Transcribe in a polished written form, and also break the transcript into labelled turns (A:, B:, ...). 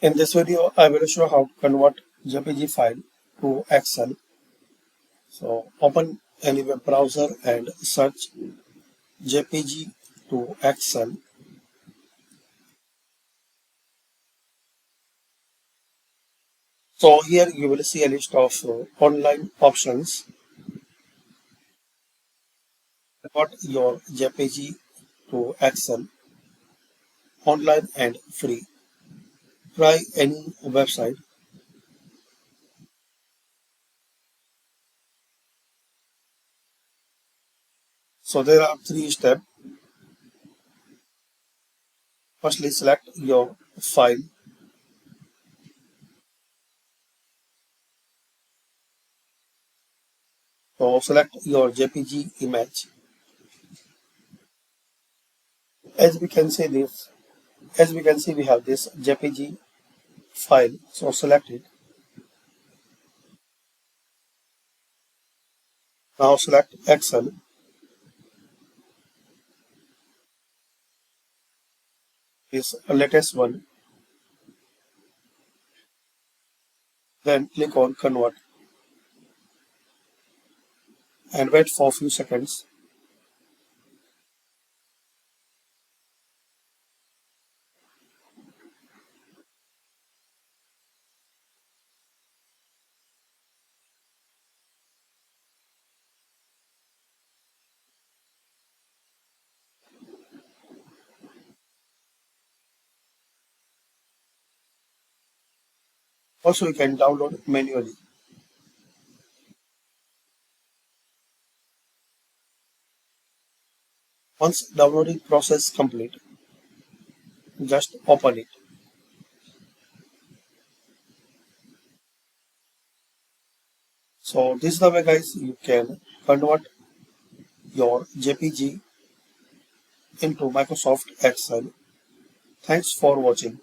A: In this video, I will show how to convert JPG file to Excel. So open any web browser and search JPG to Excel. So here you will see a list of online options. Convert your JPG to Excel, online and free. Try any website. So there are three steps. Firstly, select your file. So select your JPG image. As we can see this, we have this JPG file. So select it. Now select Excel. This latest one. Then click on Convert and wait for a few seconds. Also, you can download manually. Once downloading process complete, just open it. So this is the way, guys, you can convert your JPG into Microsoft Excel. Thanks for watching.